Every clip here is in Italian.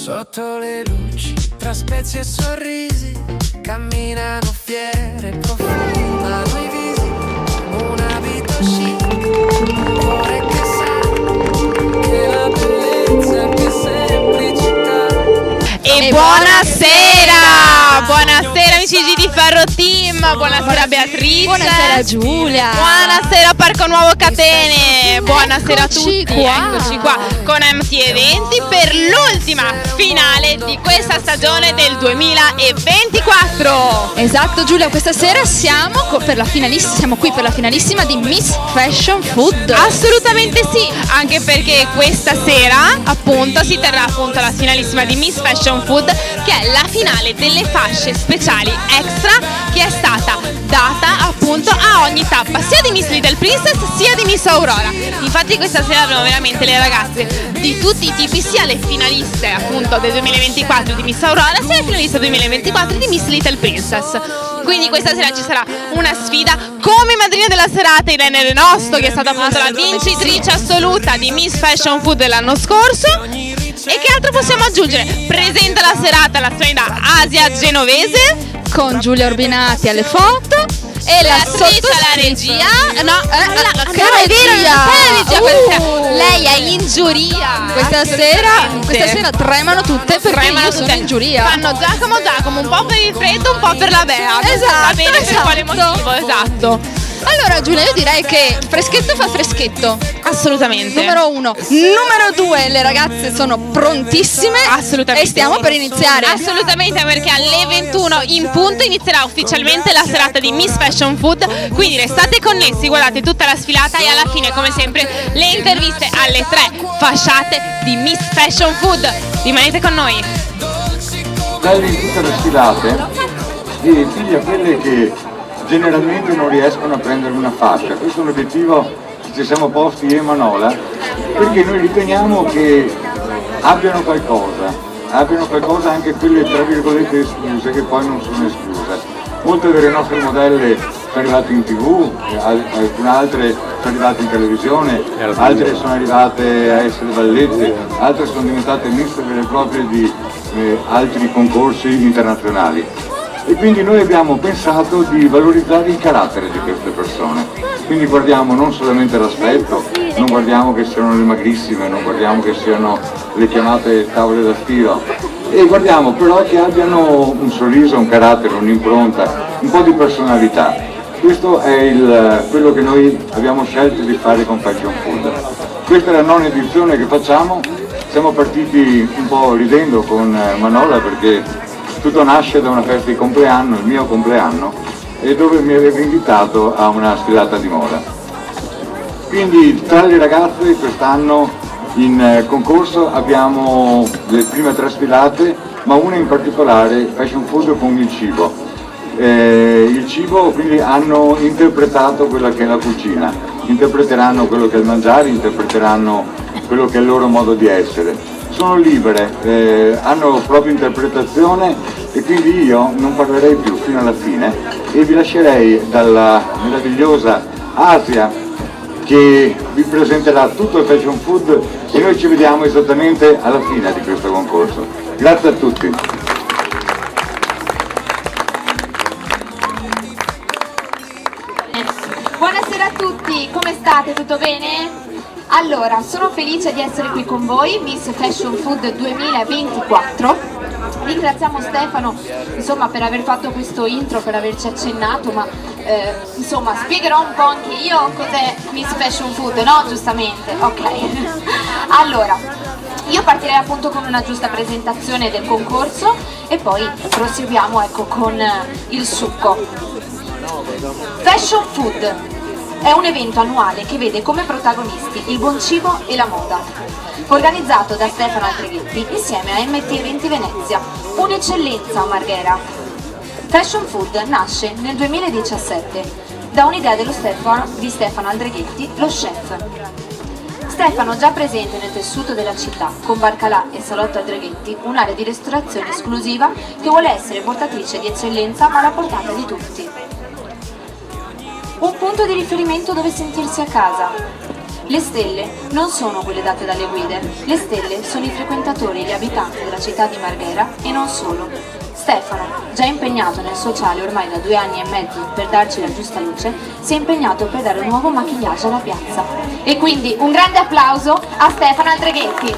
Sotto le luci, tra spezie e sorrisi, camminano fiere, profumano i visi. Un abito chic, un cuore che sa che la bellezza è più semplicità. E buonasera! Buonasera amici di Ferro Team, buonasera Beatrice. Buonasera Giulia. Buonasera Parco Nuovo Catene. Buonasera a tutti. Eccoci qua Con MT Eventi per l'ultima finale di questa stagione del 2024. Esatto Giulia, questa sera siamo qui per la finalissima di Miss Fashion Food. Assolutamente sì, anche perché questa sera appunto si terrà appunto la finalissima di Miss Fashion Food, che è la finale delle fasce speciali extra che è stata data appunto a ogni tappa, sia di Miss Little Princess sia di Miss Aurora. Infatti questa sera abbiamo veramente le ragazze di tutti i tipi, sia le finaliste appunto del 2024 di Miss Aurora, sia le finaliste 2024 di Miss Little Princess. Quindi questa sera ci sarà una sfida. Come madrina della serata Irene Renosto, che è stata appunto la vincitrice assoluta di Miss Fashion Food dell'anno scorso. E che altro possiamo aggiungere? Presenta la serata la splendida Asia Genovese con Giulia Orbinati alle foto e la regia. No, Lei è in giuria. Questa sera tremano tutte perché io sono in giuria. Fanno Giacomo, un po' per il freddo, un po' per la Bea. Esatto, Va bene per quale motivo, esatto. Allora Giulia, io direi che freschetto fa freschetto. Assolutamente. Numero 1. Numero 2, le ragazze sono prontissime. Assolutamente. E stiamo per iniziare. Assolutamente, perché alle 21 in punto inizierà ufficialmente la serata di Miss Fashion Food. Quindi restate connessi, guardate tutta la sfilata e alla fine, come sempre, le interviste alle 3 fasciate di Miss Fashion Food. Rimanete con noi. Belli tutte le sfilate e figli a quelle che generalmente non riescono a prendere una fascia. Questo è un obiettivo che ci siamo posti io e Manola, perché noi riteniamo che abbiano qualcosa anche quelle tra virgolette escluse, che poi non sono escluse. Molte delle nostre modelle sono arrivate in TV, alcune altre sono arrivate in televisione, altre sono arrivate a essere vallette, altre sono diventate miss vere e proprie di altri concorsi internazionali. E quindi noi abbiamo pensato di valorizzare il carattere di queste persone. Quindi guardiamo non solamente l'aspetto, non guardiamo che siano le magrissime, non guardiamo che siano le chiamate tavole da stiro, e guardiamo però che abbiano un sorriso, un carattere, un'impronta, un po' di personalità. Questo è quello che noi abbiamo scelto di fare con Fashion Food. Questa è la nona edizione che facciamo. Siamo partiti un po' ridendo con Manola, perché tutto nasce da una festa di compleanno, il mio compleanno, e dove mi aveva invitato a una sfilata di moda. Quindi tra le ragazze quest'anno in concorso abbiamo le prime 3 sfilate, ma una in particolare, Fashion Food con il cibo. Il cibo, quindi hanno interpretato quella che è la cucina, interpreteranno quello che è il mangiare, interpreteranno quello che è il loro modo di essere. Sono libere, hanno propria interpretazione, e quindi io non parlerei più fino alla fine e vi lascerei dalla meravigliosa Asia, che vi presenterà tutto il Fashion Food, e noi ci vediamo esattamente alla fine di questo concorso. Grazie a tutti. Buonasera a tutti, come state? Tutto bene? Allora, sono felice di essere qui con voi, Miss Fashion Food 2024. Ringraziamo Stefano, insomma, per aver fatto questo intro, per averci accennato, ma insomma spiegherò un po' anche io cos'è Miss Fashion Food, no? Giustamente, ok. Allora, io partirei appunto con una giusta presentazione del concorso e poi proseguiamo, ecco, con il succo. Fashion Food è un evento annuale che vede come protagonisti il buon cibo e la moda, organizzato da Stefano Aldreghetti insieme a MT Eventi Venezia, un'eccellenza a Marghera. Fashion Food nasce nel 2017 da un'idea di Stefano Aldreghetti, lo chef. Stefano, già presente nel tessuto della città con Barcalà e Salotto Aldreghetti, un'area di ristorazione esclusiva che vuole essere portatrice di eccellenza ma alla portata di tutti. Un punto di riferimento dove sentirsi a casa. Le stelle non sono quelle date dalle guide, le stelle sono i frequentatori e gli abitanti della città di Marghera e non solo. Stefano, già impegnato nel sociale ormai da 2 anni e mezzo per darci la giusta luce, si è impegnato per dare un nuovo maquillage alla piazza. E quindi un grande applauso a Stefano Altraghetti.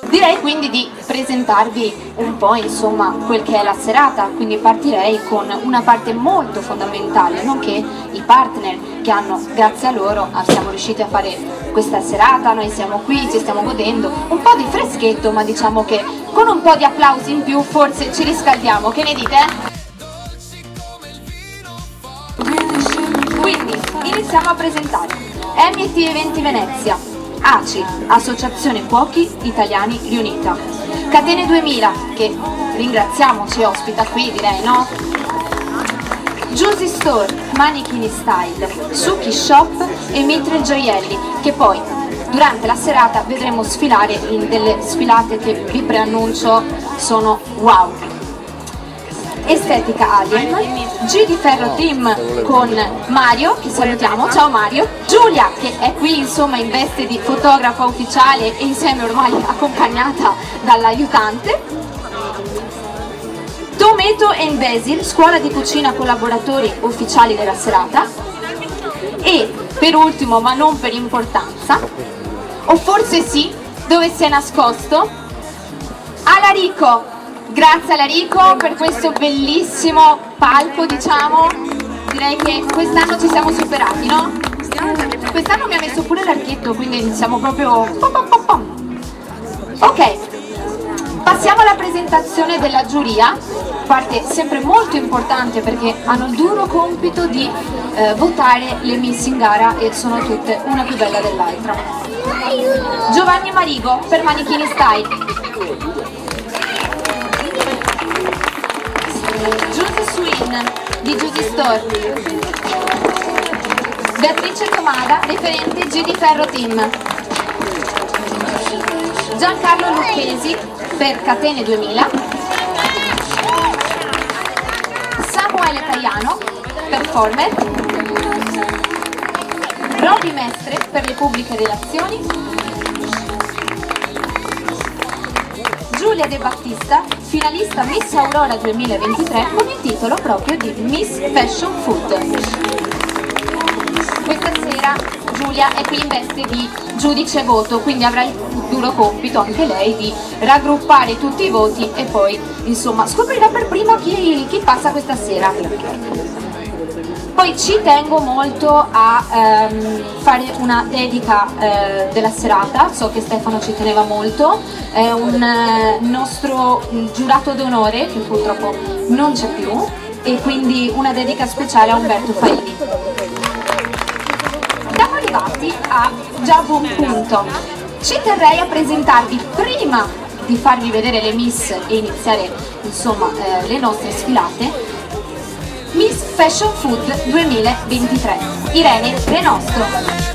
Direi quindi di presentarvi un po' insomma quel che è la serata, quindi partirei con una parte molto fondamentale, nonché i partner che hanno, grazie a loro siamo riusciti a fare questa serata, noi siamo qui, ci stiamo godendo, un po' di freschetto, ma diciamo che con un po' di applausi in più forse ci riscaldiamo, che ne dite? Quindi iniziamo a presentare MT Eventi Venezia, ACI, Associazione Cuochi Italiani Riunita, Catene 2000, che ringraziamo ci ospita qui, direi, no? Juicy Store, Manichini Style, Suki Shop e Mitre Gioielli, che poi durante la serata vedremo sfilare in delle sfilate che vi preannuncio sono wow. Estetica Alien, G di Ferro Team con Mario, che salutiamo, ciao Mario, Giulia che è qui insomma in veste di fotografa ufficiale e insieme ormai accompagnata dall'aiutante, Tomato and Basil, scuola di cucina collaboratori ufficiali della serata, e per ultimo ma non per importanza, o forse sì, dove si è nascosto, Alarico. Grazie Alarico per questo bellissimo palco, diciamo, direi che quest'anno ci siamo superati, no? Quest'anno mi ha messo pure l'archetto, quindi siamo proprio... Ok, passiamo alla presentazione della giuria, parte sempre molto importante perché hanno il duro compito di votare le miss in gara e sono tutte una più bella dell'altra. Giovanni Marigo per Manichini Style. Giuse Swin di Juicy Store, Beatrice Comada, referente G di Ferro Team, Giancarlo Lucchesi per Catene 2000, Samuele Taiano, performer, Roby Mestre per le pubbliche relazioni, Giulia De Battista, finalista Miss Aurora 2023 con il titolo proprio di Miss Fashion Food. Questa sera Giulia è qui in veste di giudice voto, quindi avrà il duro compito anche lei di raggruppare tutti i voti e poi insomma scoprirà per prima chi passa questa sera. Poi ci tengo molto a fare una dedica della serata, so che Stefano ci teneva molto, è un nostro giurato d'onore che purtroppo non c'è più e quindi una dedica speciale a Umberto Faini. Siamo arrivati a già buon punto, ci terrei a presentarvi prima di farvi vedere le miss e iniziare insomma le nostre sfilate, Miss Fashion Food 2023, Irene Renostro.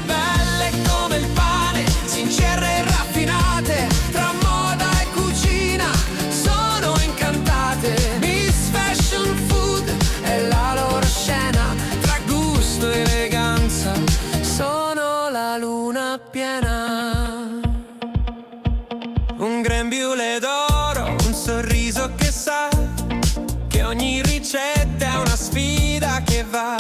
Belle come il pane, sincere e raffinate, tra moda e cucina sono incantate. Miss Fashion Food è la loro scena, tra gusto e eleganza sono la luna piena. Un grembiule d'oro, un sorriso che sa che ogni ricetta è una sfida che va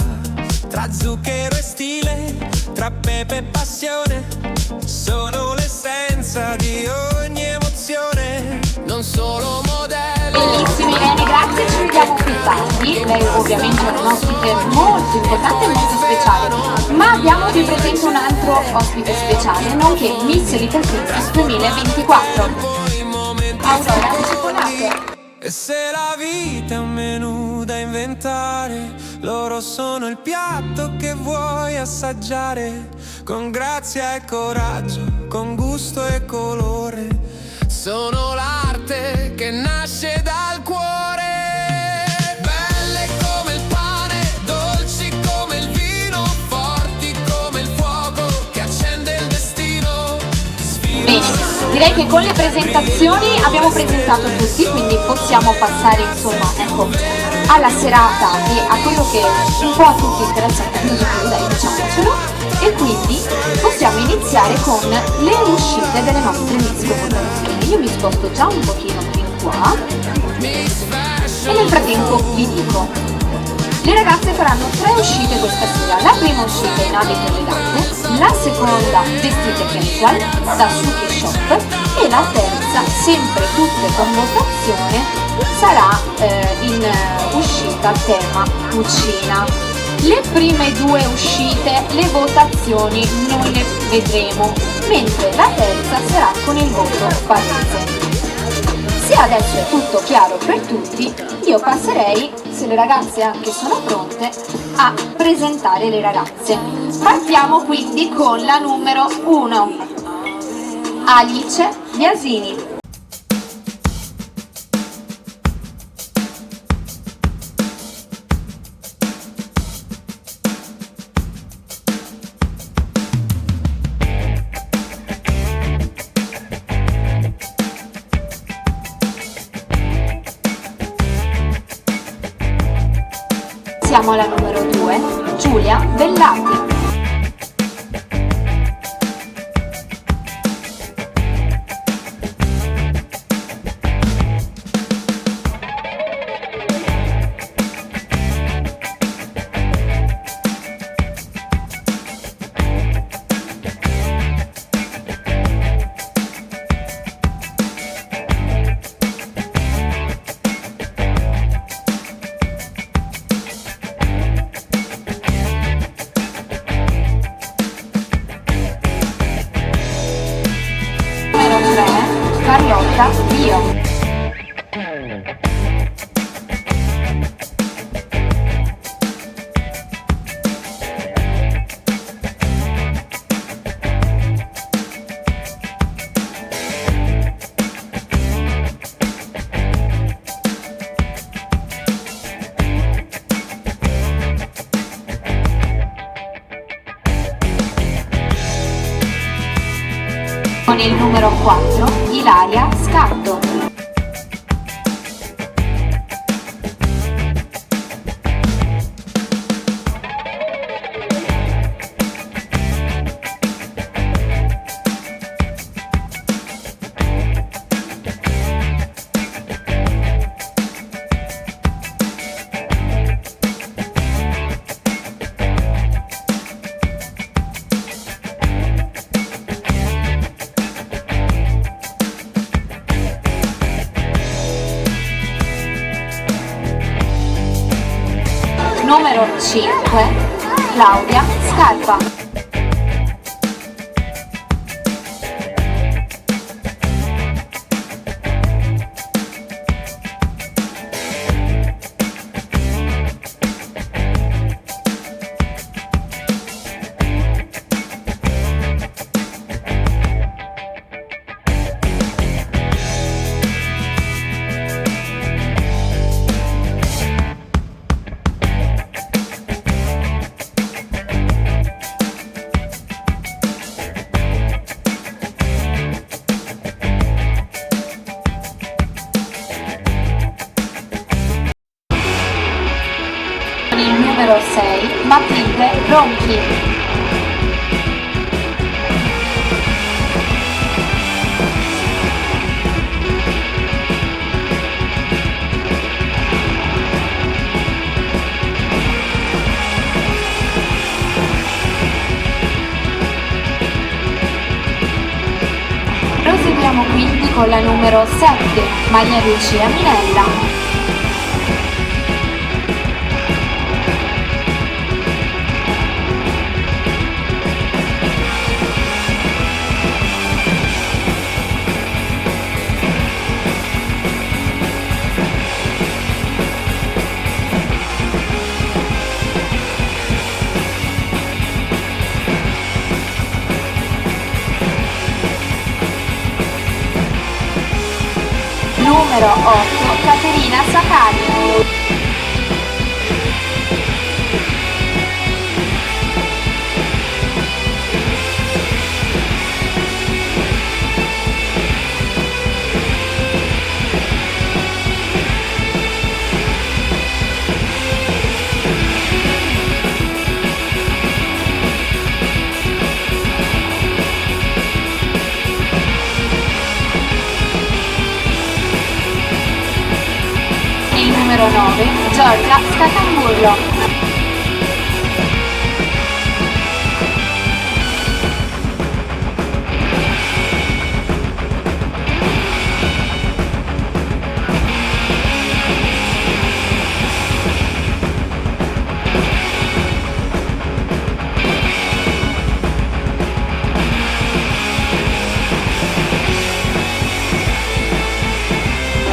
tra zucchero e stile, tra pepe e passione, sono l'essenza di ogni emozione, non solo modello. Bellissimo Irene, grazie, ci vediamo più tardi. Lei ovviamente è un ospite molto importante e molto speciale, ma abbiamo qui presente un altro ospite speciale, nonché Miss Little Princess 2024, Aurora Cipollacco. E se la vita è un menù da inventare, loro sono il piatto che vuoi assaggiare, con grazia e coraggio, con gusto e colore, sono l'arte che nasce dal cuore. Belle come il pane, dolci come il vino, forti come il fuoco che accende il destino. Bene, direi che con le presentazioni abbiamo presentato tutti, quindi possiamo passare insomma, ecco, alla serata e a quello che un po' a tutti interessa un pochino di più, dai, diciamocelo, e quindi possiamo iniziare con le uscite delle nostre Miss Comunitarie. Io mi sposto già un pochino più qua e nel frattempo vi dico: le ragazze faranno 3 uscite questa sera. La prima uscita in abito elegante, la seconda vestite casual da Suki Shop e la terza, sempre tutte con votazione, sarà in uscita tema cucina. Le prime 2 uscite, le votazioni non le vedremo, mentre la terza sarà con il voto palese. Se adesso è tutto chiaro per tutti, io passerei, se le ragazze anche sono pronte, a presentare le ragazze. Partiamo quindi con la numero 1, Alice Biasini. Siamo alla numero 2, Giulia Bellati. Carlotta Dio. Con il numero 4, Ilaria Scatto. Numero 5, Claudia Scarpa. Il numero 6, Matilde Ronchi. Proseguiamo quindi con la numero 7, Maria Lucia Minella. Numero 8, Caterina Sacari. numero 9, Giorgia Scatamburlo.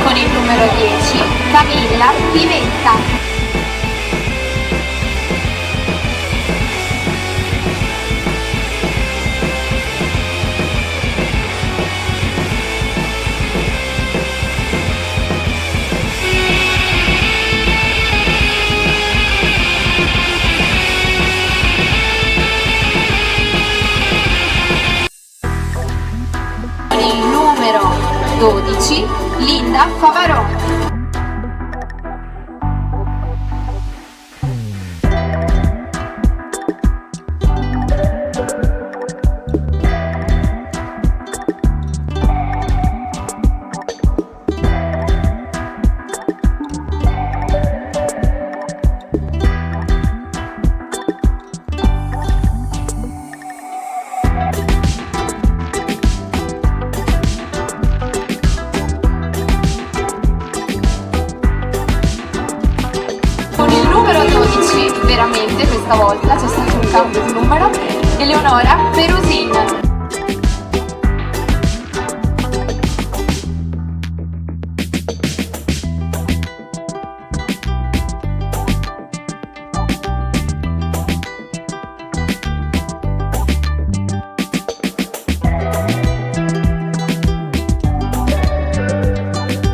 Con il numero 10, Camilla Pivetta. Con il numero 12, Linda Favarò. Con il numero 12, veramente questa volta c'è stato un cambio di numero, Eleonora Perusin.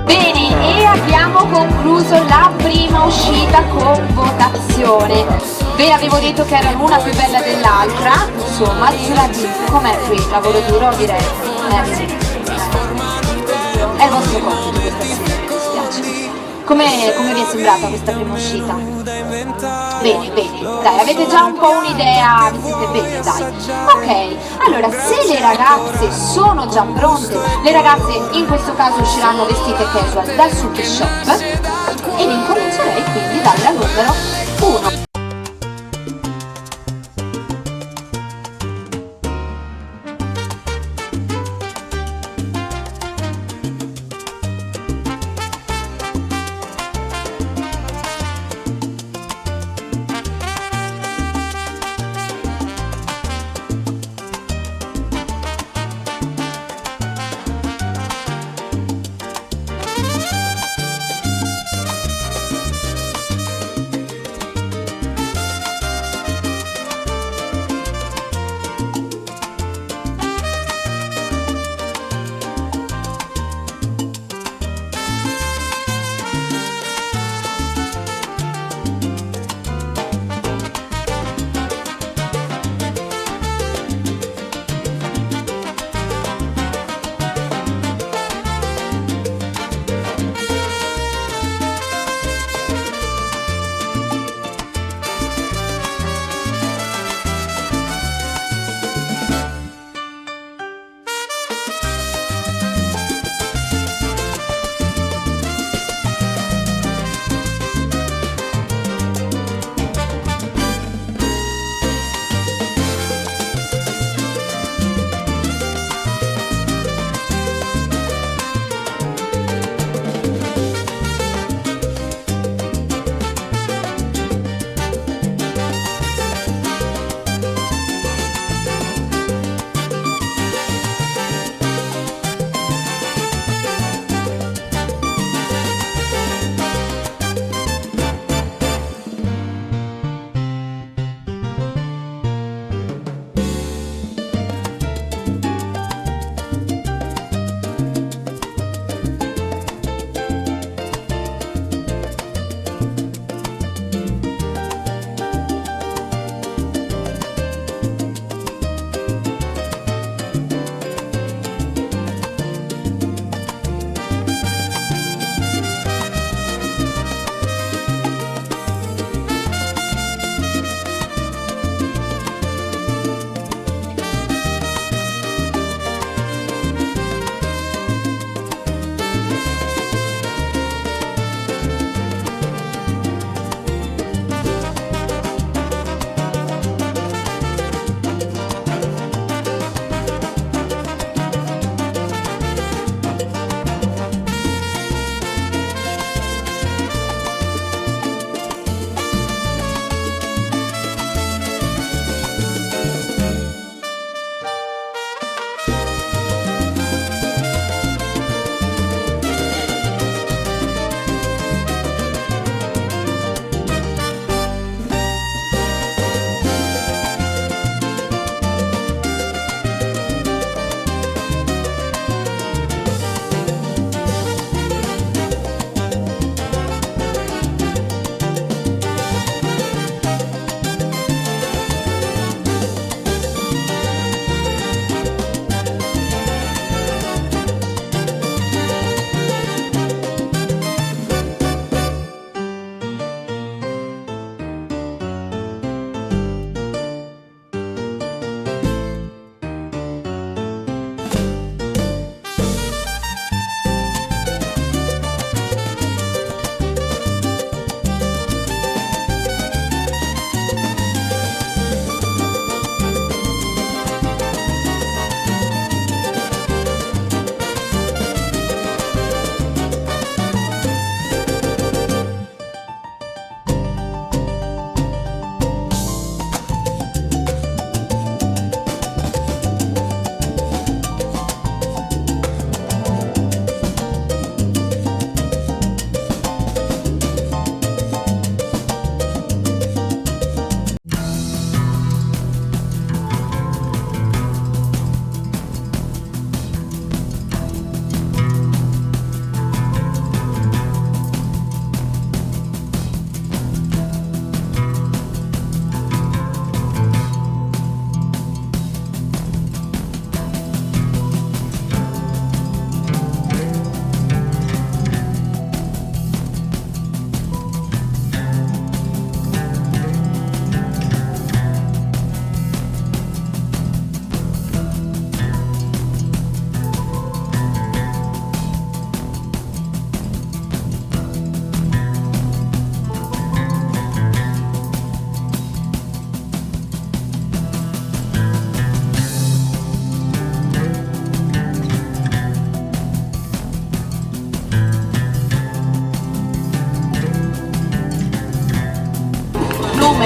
Bene, e abbiamo concluso la prima uscita con votazione. Ve l'avevo detto che era l'una più bella dell'altra, insomma, ce la dico. Com'è qui? Lavoro duro, direi. Sì. È il vostro compito questa sera, mi dispiace. Come vi è sembrata questa prima uscita? Bene, bene, dai, avete già un po' un'idea, vi siete bene, dai. Ok, allora, se le ragazze sono già pronte, le ragazze in questo caso usciranno vestite casual dal Suki Shop ed incomincerei quindi dalla numero 1.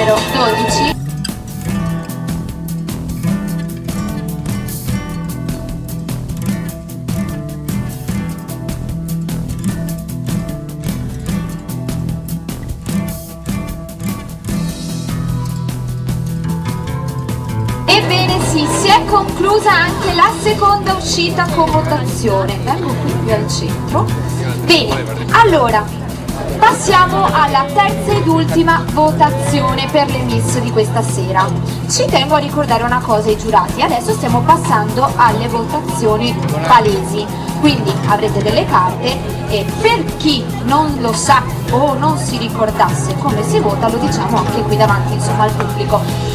numero 12. Ebbene sì, si è conclusa anche la seconda uscita con votazione. Vengo qui al centro. Bene, allora passiamo alla terza ed ultima votazione per le miss di questa sera. Ci tengo a ricordare una cosa ai giurati: adesso stiamo passando alle votazioni palesi, quindi avrete delle carte e per chi non lo sa o non si ricordasse come si vota, lo diciamo anche qui davanti, insomma, al pubblico.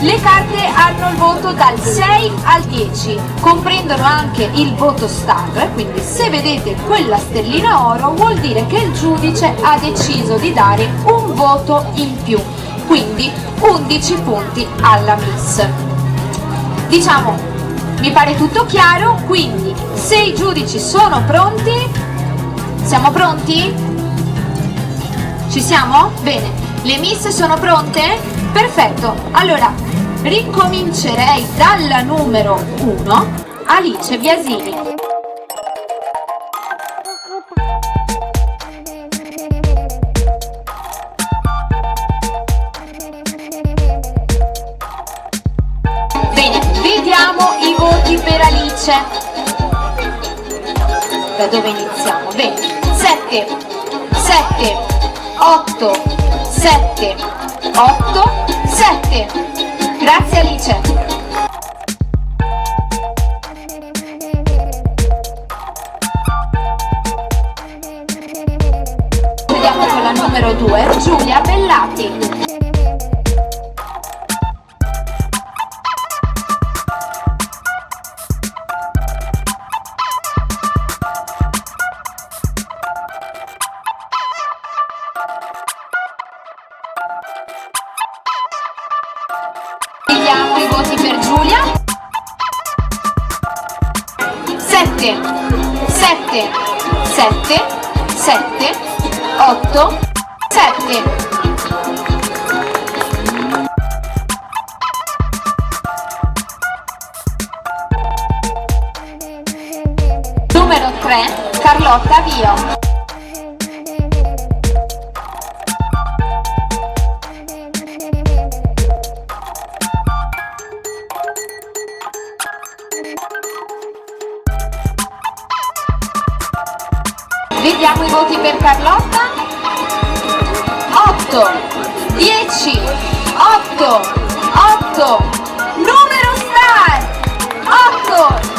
Le carte hanno il voto dal 6 al 10, comprendono anche il voto star, quindi se vedete quella stellina oro vuol dire che il giudice ha deciso di dare un voto in più, quindi 11 punti alla miss. Diciamo, mi pare tutto chiaro, quindi se i giudici sono pronti, siamo pronti? Ci siamo? Bene, le miss sono pronte? Perfetto, allora ricomincerei dalla numero 1, Alice Biasini. Bene, vediamo i voti per Alice. Da dove iniziamo? Bene, 7, 7, 8, 7, 8, 7. Grazie Alice. Vediamo con la numero 2, Giulia Bellati. Vediamo i voti per Giulia. 7, 7, 7, 7, 8, 7. Numero 3, Carlotta Vio. Vediamo i voti per Carlotta. 8, 10, 8, 8, numero star, 8.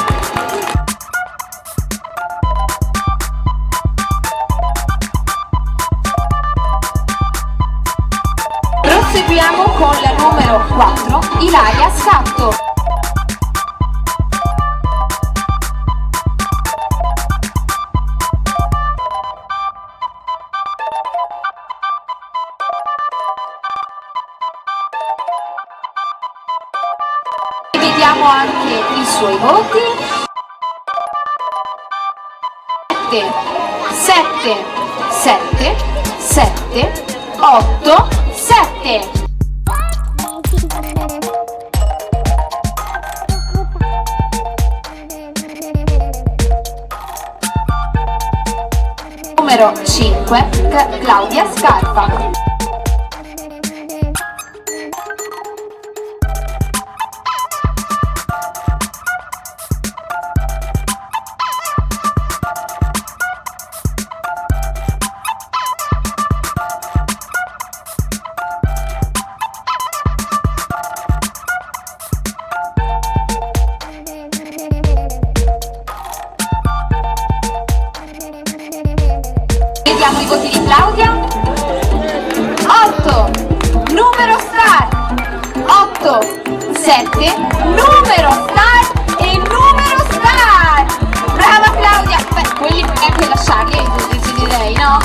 Proseguiamo con la numero 4, Ilaria Scatto. Vediamo anche i suoi voti. 7, 7, 7, 8, 7. Numero 5, Claudia Scarpa. Vediamo i voti di Claudia. 8, numero star, 8, 7, numero star e numero star. Brava Claudia. Beh, quelli puoi anche lasciarli ai giudici, direi, no?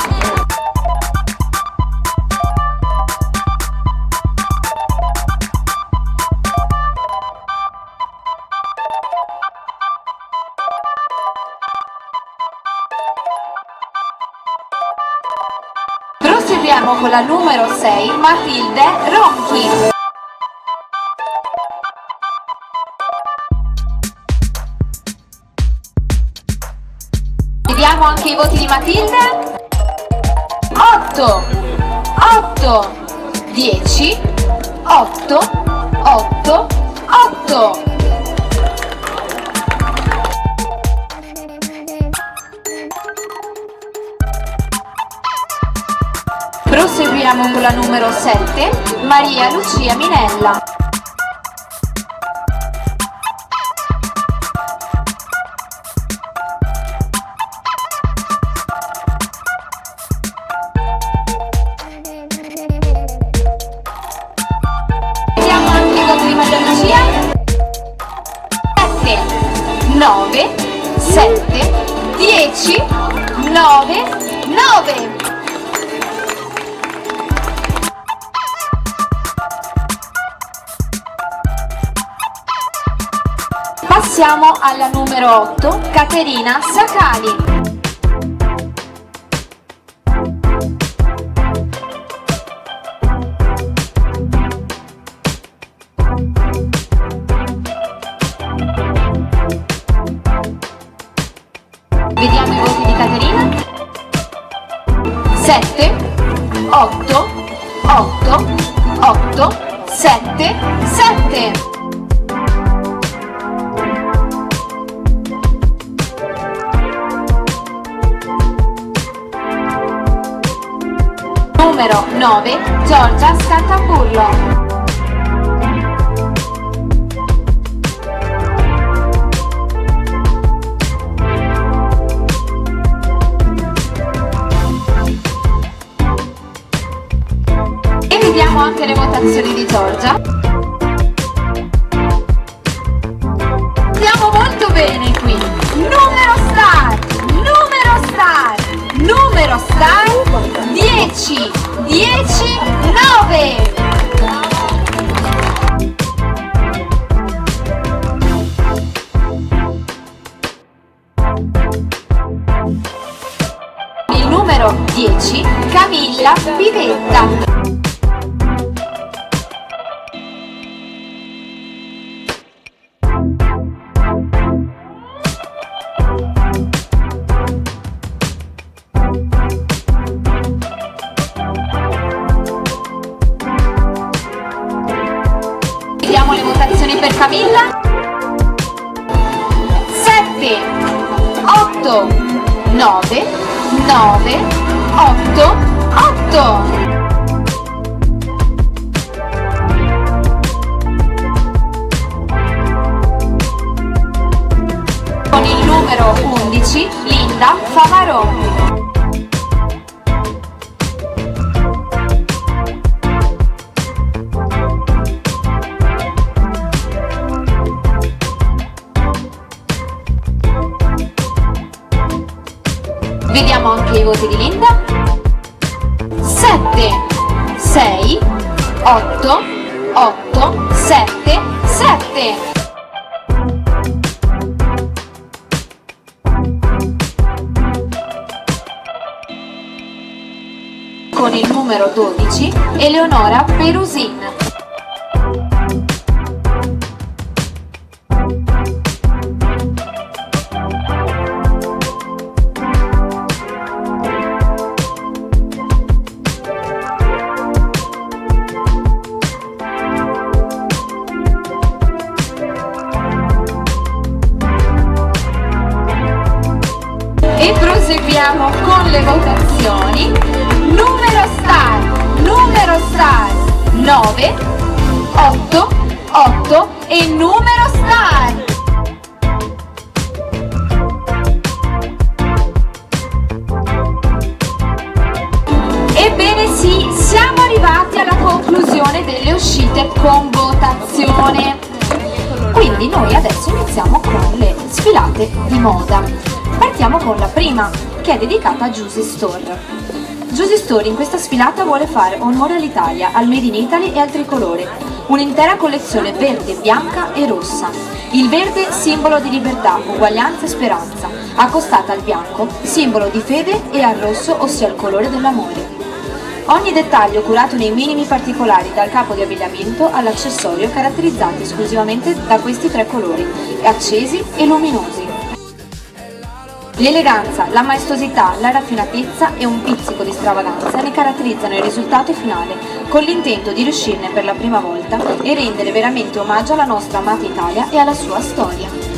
Proseguiamo con con la numero 6 Matilde Ronchi. Vediamo anche i voti di Matilde. 8, 8, 10, 8, 8, 8. Proseguiamo con la numero 7, Maria Lucia Minella. Vediamo anche i voti di Maria Lucia. 7, 9, 7, 10, 9, 9. Passiamo alla numero 8, Caterina Sacali. Vediamo i voti di Caterina. 7, 8, 8, 8, 7, 7. Numero 9, Giorgia Scantamburlo. E vediamo anche le votazioni di Giorgia. Stiamo molto bene qui. Numero star, numero star, numero star, 10, 10, 9. Il numero 10, Camilla Pivetta. Vediamo le votazioni per Camilla. 7, 8, 9, 9, 8, 8. Con il numero 11, Linda Favaroni. Vediamo anche i voti di Linda. 7, 6, 8, 8, 7, 7. Con il numero 12, Eleonora Perusin. E proseguiamo con le votazioni. Numero star 9, 8, 8 e numero star. Ebbene sì, siamo arrivati alla conclusione delle uscite con votazione. Quindi noi adesso iniziamo con le sfilate di moda. Partiamo con la prima, che è dedicata a Juicy Store. Juicy Store in questa sfilata vuole fare onore all'Italia, al Made in Italy e al tricolore. Un'intera collezione verde, bianca e rossa. Il verde simbolo di libertà, uguaglianza e speranza, accostata al bianco, simbolo di fede, e al rosso, ossia il colore dell'amore. Ogni dettaglio curato nei minimi particolari, dal capo di abbigliamento all'accessorio, caratterizzati esclusivamente da questi tre colori, accesi e luminosi. L'eleganza, la maestosità, la raffinatezza e un pizzico di stravaganza ne caratterizzano il risultato finale, con l'intento di riuscirne per la prima volta e rendere veramente omaggio alla nostra amata Italia e alla sua storia.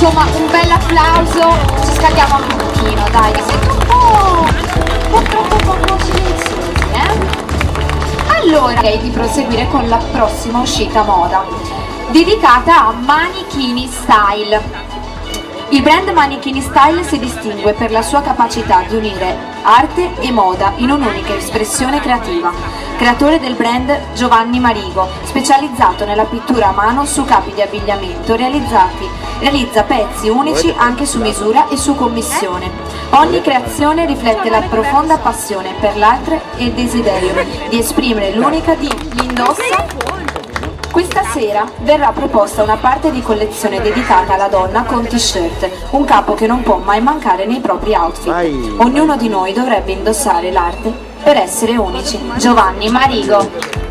insomma un bel applauso, ci scaldiamo anche un pochino, dai, siete un po' troppo poco silenziosi, Allora, direi di proseguire con la prossima uscita moda, dedicata a Manichini Style. Il brand Manichini Style si distingue per la sua capacità di unire arte e moda in un'unica espressione creativa. Creatore del brand Giovanni Marigo, specializzato nella pittura a mano su capi di abbigliamento realizza pezzi unici anche su misura e su commissione. Ogni creazione riflette la profonda passione per l'arte e il desiderio di esprimere l'unica di chi indossa. Questa sera verrà proposta una parte di collezione dedicata alla donna con t-shirt, un capo che non può mai mancare nei propri outfit. Ognuno di noi dovrebbe indossare l'arte per essere unici. Giovanni Marigo.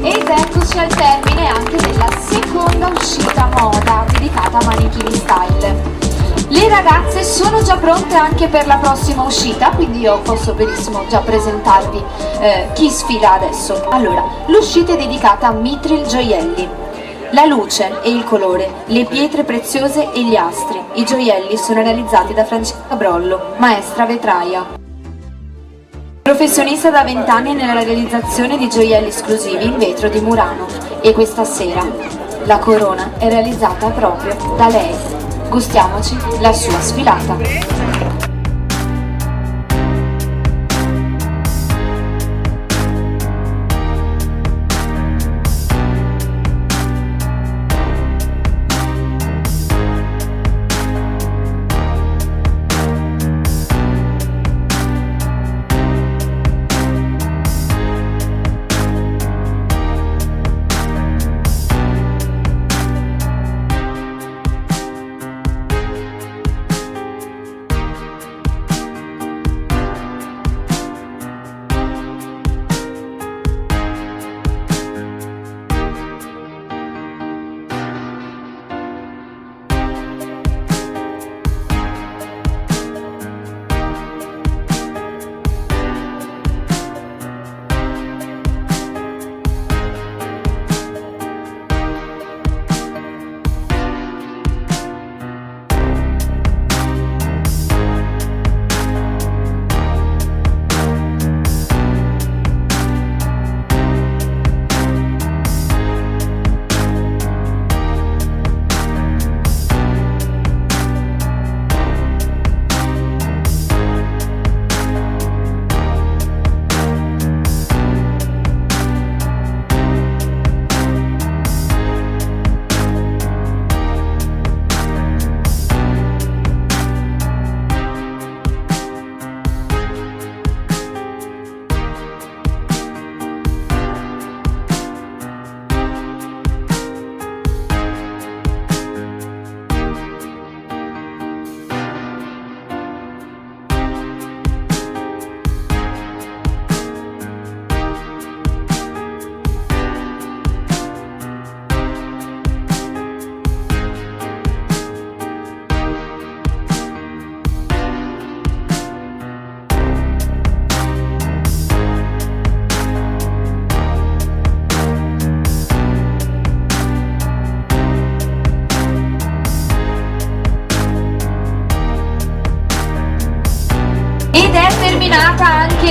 Eccoci al termine anche della seconda uscita moda dedicata a Manichini Style. Le ragazze sono già pronte anche per la prossima uscita, quindi io posso benissimo già presentarvi chi sfila adesso. Allora, l'uscita è dedicata a Mithril Gioielli. La luce e il colore, le pietre preziose e gli astri. I gioielli sono realizzati da Francesca Brollo, maestra vetraia. Professionista da 20 anni nella realizzazione di gioielli esclusivi in vetro di Murano, e questa sera la corona è realizzata proprio da lei. Gustiamoci la sua sfilata.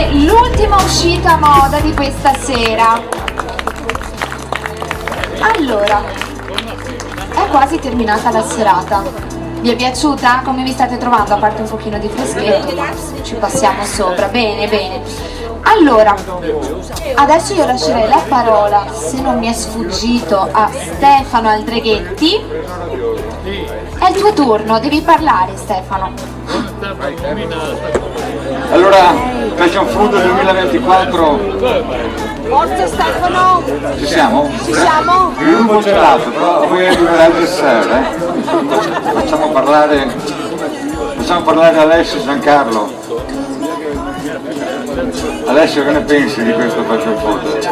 anche l'ultima uscita moda di questa sera. Allora, è quasi terminata la serata. Vi è piaciuta? Come vi state trovando? A parte un pochino di freschetto, ma ci passiamo sopra. Bene, bene. Allora, adesso io lascerei la parola, se non mi è sfuggito, a Stefano Aldreghetti. È il tuo turno, devi parlare, Stefano. Allora, Fashion Food 2024. Forza Stefano! Ci siamo? Ci siamo? Il gruppo gelato, però poi arriverà il dessert, Facciamo parlare Alessio e Giancarlo. Alessio, che ne pensi di questo Fashion Food?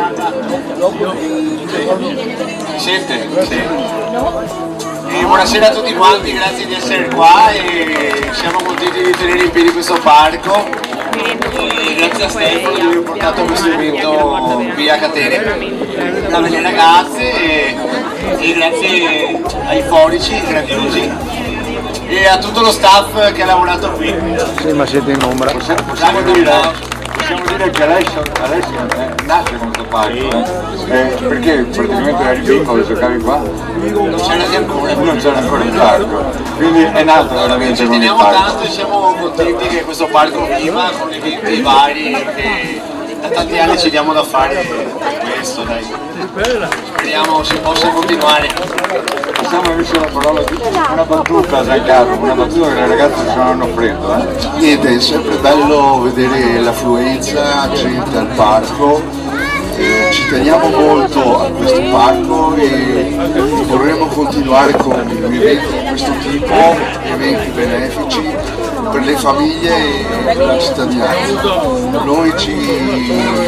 Siete? Sì. E buonasera a tutti quanti, grazie di essere qua e siamo contenti di tenere in piedi questo parco. E grazie a Stefano di aver portato questo evento qui a Catene dalle ragazze e grazie ai forici grandiosi e a tutto lo staff che ha lavorato qui. Sì, ma siete in ombra. Possiamo dire che Alessio nasce con questo parco, perché praticamente eri piccolo e giocavi qua, Non c'era ancora. non c'era ancora il parco, quindi è nato veramente Ci con il teniamo parco. tanto e siamo contenti che questo parco viva con eventi vari che da tanti anni ci diamo da fare per questo, dai. Speriamo si possa continuare. Passiamo invece la parola a una battuta, Giancarlo, una battuta che le ragazze se non hanno freddo. Niente, è sempre bello vedere l'affluenza, gente al parco. Ci teniamo molto a questo parco e vorremmo continuare con eventi di questo tipo, eventi benefici per le famiglie e per la cittadinanza. Noi ci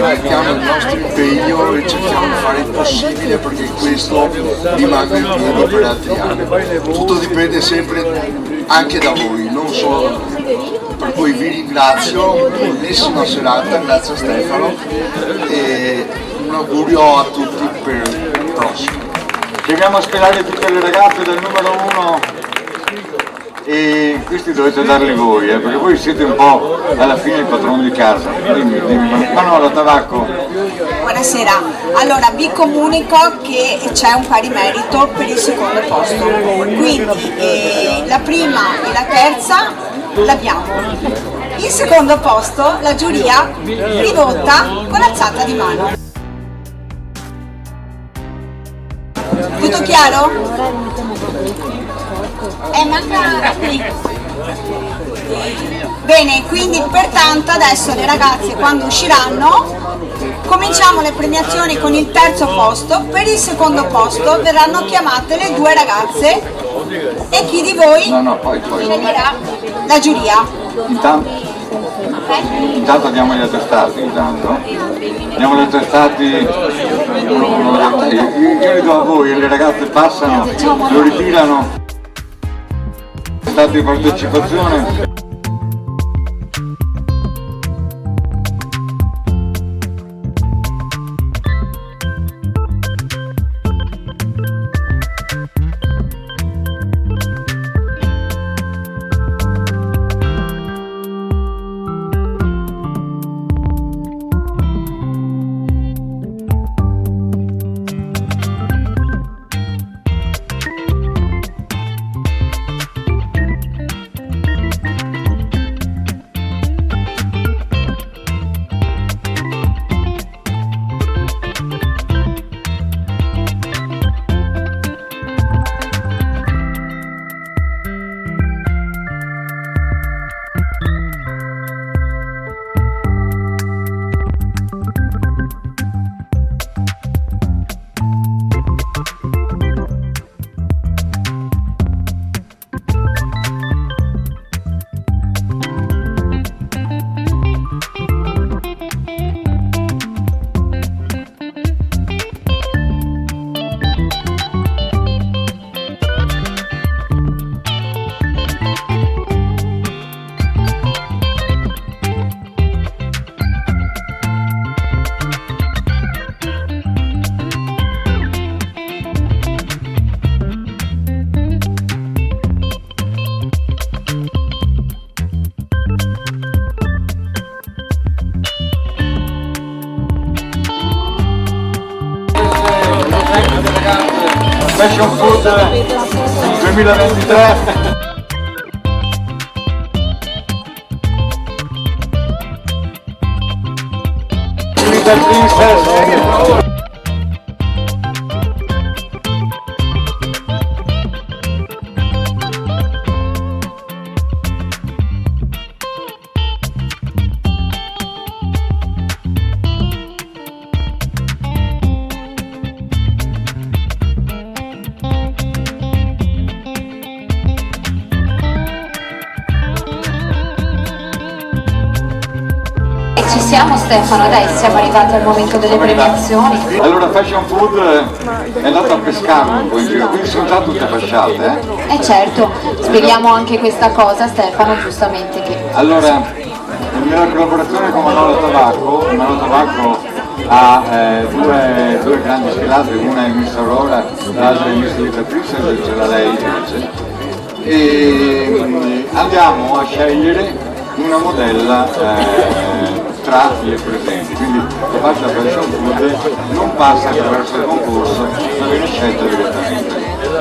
mettiamo il nostro impegno e cerchiamo di fare il possibile perché questo rimanga in piedi per altri anni. Tutto dipende sempre anche da voi, non solo da noi. Per cui vi ringrazio, bellissima serata, grazie a Stefano e un augurio a tutti per il prossimo. Chiamiamo a sperare tutte le ragazze del numero 1 e questi dovete darli voi, perché voi siete un po' alla fine il padrone di casa. Dimmi. Manuela Tabacco. Buonasera, allora vi comunico che c'è un pari merito per il secondo posto, quindi la prima e la terza l'abbiamo. Il secondo posto la giuria ridotta con alzata di mano. Tutto chiaro? Manca qui. Bene, quindi pertanto adesso le ragazze quando usciranno cominciamo le premiazioni con il terzo posto. Per il secondo posto verranno chiamate le due ragazze e chi di voi Poi. sceglierà la giuria. Intanto diamo gli attestati, Diamo gli attestati, io li do a voi, le ragazze passano, lo ritirano. Attestati di partecipazione. Fashion Food 2023. Little Princess. Ci siamo Stefano, dai, siamo arrivati al momento delle premiazioni. Allora Fashion Food è andato a pescare un po' in giro, quindi sono già tutte fasciate. Certo, spieghiamo anche questa cosa Stefano, giustamente che... Allora, nella collaborazione con Manolo Tabacco ha due grandi sfilate, una è Miss Aurora, l'altra è Miss Little Princess, ce l'ha lei invece. E andiamo a scegliere una modella tra le presenti, quindi la fascia Fashion Food non passa attraverso il concorso, ma viene scelta direttamente.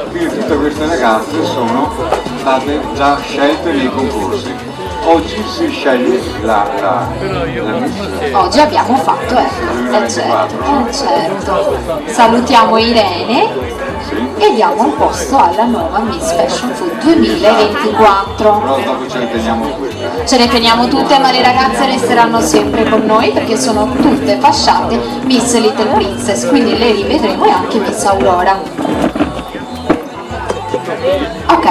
Quindi tutte queste ragazze sono state già scelte nei concorsi. Oggi si sceglie la Miss. Oggi abbiamo fatto, certo. Salutiamo Irene e diamo il posto alla nuova Miss Fashion Food 2024. Però dopo ce le teniamo tutte. Ce le teniamo tutte, ma le ragazze resteranno sempre con noi perché sono tutte fasciate Miss Little Princess, quindi le rivedremo, e anche Miss Aurora. Ok,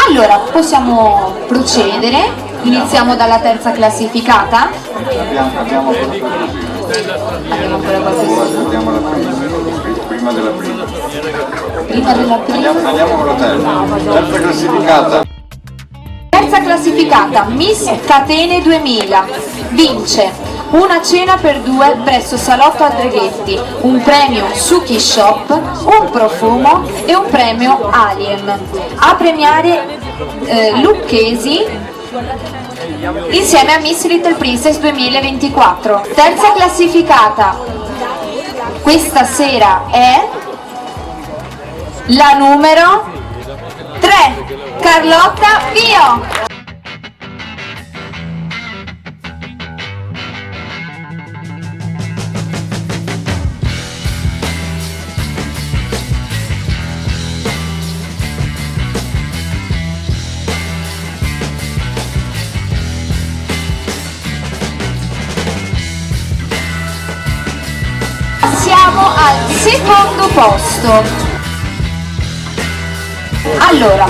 allora possiamo procedere. Iniziamo dalla terza classificata. Abbiamo ancora qualcosa. Abbiamo la prima della prima. Prima della prima. Andiamo con la terza. Terza classificata. Terza classificata, Miss Catene 2000, vince una cena per due presso Salotto Aldreghetti, un premio Suki Shop, un profumo e un premio Alien. A premiare Lucchesi insieme a Miss Little Princess 2024. Terza classificata questa sera è la numero 3, Carlotta Pio. Siamo al secondo posto. Allora,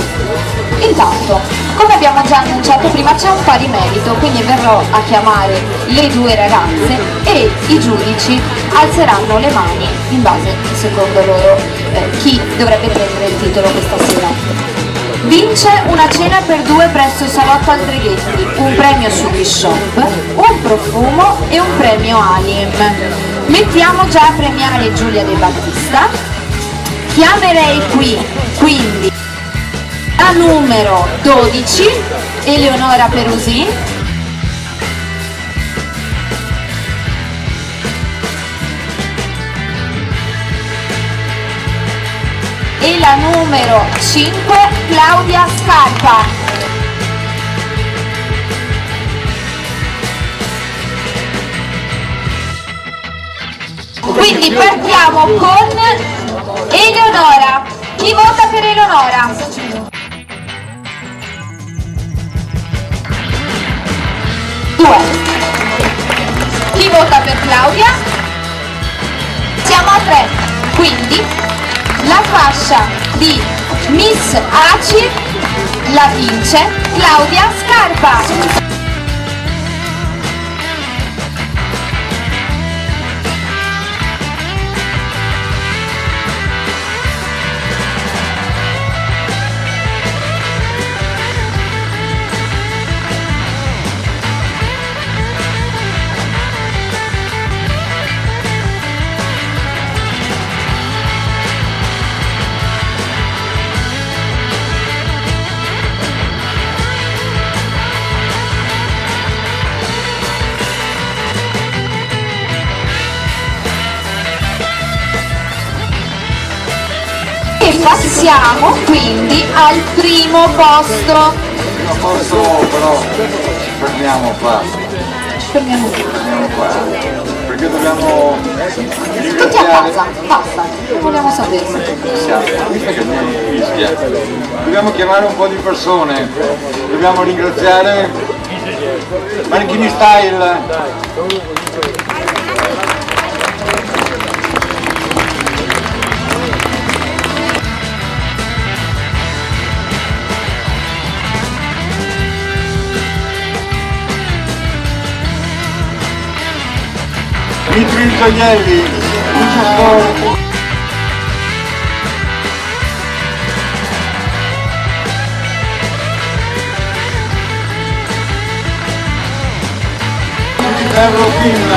intanto, come abbiamo già annunciato prima, c'è un pari merito, quindi verrò a chiamare le due ragazze e i giudici alzeranno le mani in base, secondo loro, chi dovrebbe prendere il titolo questa sera. Vince una cena per due presso Salotto Aldreghetti, un premio Suki Shop, un profumo e un premio Alien. Mettiamo già a premiare Giulia De Battista. Chiamerei qui, quindi, la numero 12, Eleonora Perusi. E la numero 5, Claudia Scarpa. Quindi partiamo con Eleonora. Chi vota per Eleonora? Due. Chi vota per Claudia? Siamo a 3. Quindi la fascia di Miss Acir la vince Claudia Scarpa. Passiamo quindi al primo posto. Primo posto però ci fermiamo qua. Fermiamo qui. Fermiamo qua. Perché dobbiamo Tutti a casa, basta, non vogliamo saperlo. Dobbiamo chiamare un po' di persone, dobbiamo ringraziare Manichini Style. Mitri Gioielli, Lucio Stori. Eurofilm.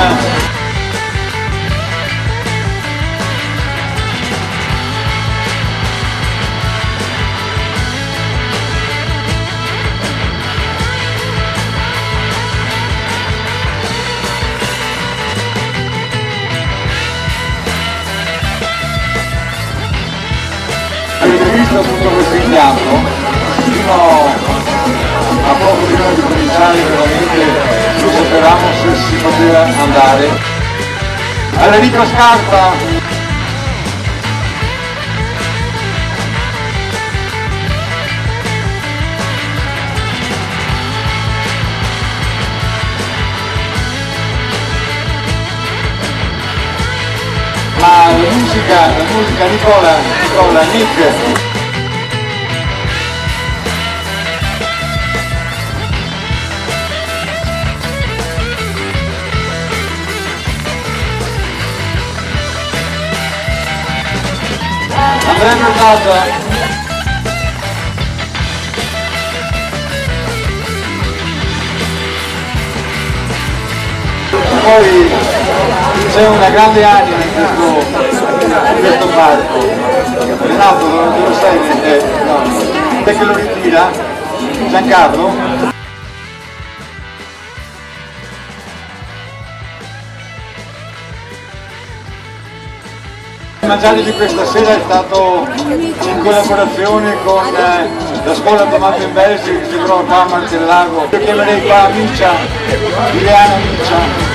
Avete visto tutto questo impianto? Fino a poco prima di cominciare veramente ci sapevamo se si poteva andare. Enrico Scarpa. Ma la musica Nicola, Nick. Andrea Bernardo. Poi c'è una grande anima in questo parco. Renato, dove sei? No. Te che lo ritira? Giancarlo? Il mangiare di questa sera è stato in collaborazione con la scuola Tomato in Belsi che si trova qua a Marcellago. Io chiamerei qua Micia, Ileana Micia.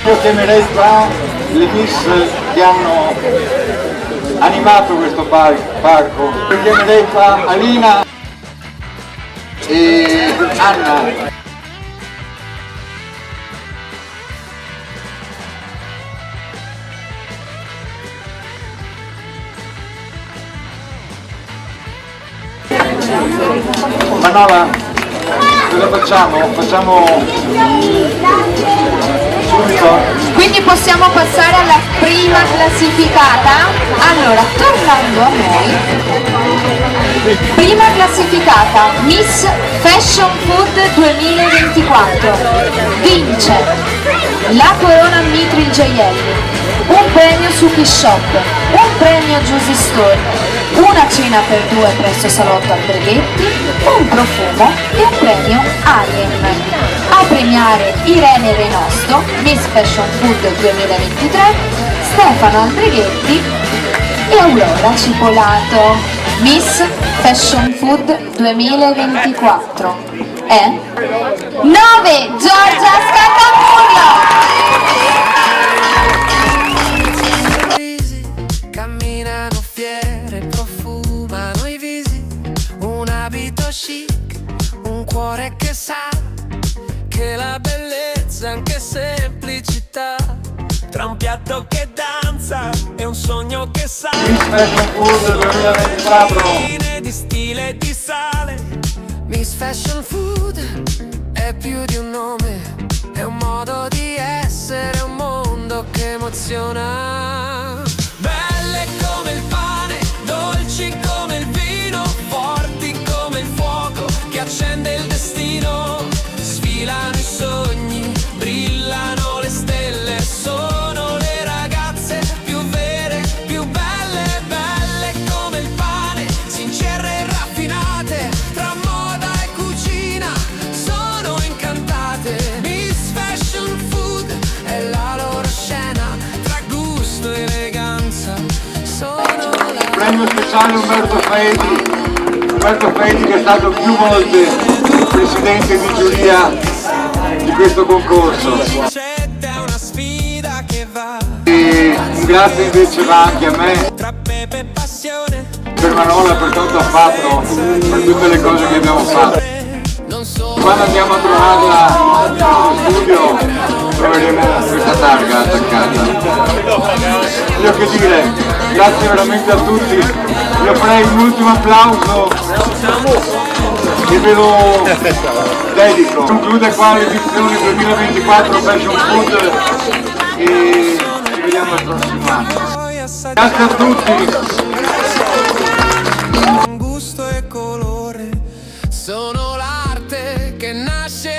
Io chiamerei qua le miss che hanno animato questo parco. Io chiamerei qua Alina e Anna. Manola, cosa facciamo? Quindi possiamo passare alla prima classificata? Allora, tornando a noi, prima classificata, Miss Fashion Food 2024, vince la corona Mitri Gioielli, un premio Suki Shop, un premio Juicy Store, una cena per due presso Salotto Alberghetti, un profumo e un premio Alien. A premiare Irene Renosto, Miss Fashion Food 2023, Stefano Alberghetti e Aurora Cipolato, Miss Fashion Food 2024. 9 Giorgia Scattamurlo. Camminano fiere, profumano i visi, un abito chic, un cuore che sa che la bellezza è anche semplicità, tra un piatto che danza e un sogno che sale. Miss Fashion Food 2024. Di stile e di sale. Miss Fashion Food è più di un nome, è un modo di essere, un mondo che emoziona. Belle come il pane, dolci come il vino, forti come il premio speciale Umberto Faeti che è stato più volte presidente di giuria di questo concorso. E un grazie invece va anche a me, per Manola, per quanto ha fatto, per tutte le cose che abbiamo fatto. Quando andiamo a trovarla nello studio troveremo questa targa attaccata. Io che dire, grazie veramente a tutti. Io farei un ultimo applauso e ve lo dedico. Conclude qua l'edizione 2024 Fashion Food e ci vediamo al prossimo anno. Grazie a tutti. Gusto e colore sono l'arte che nasce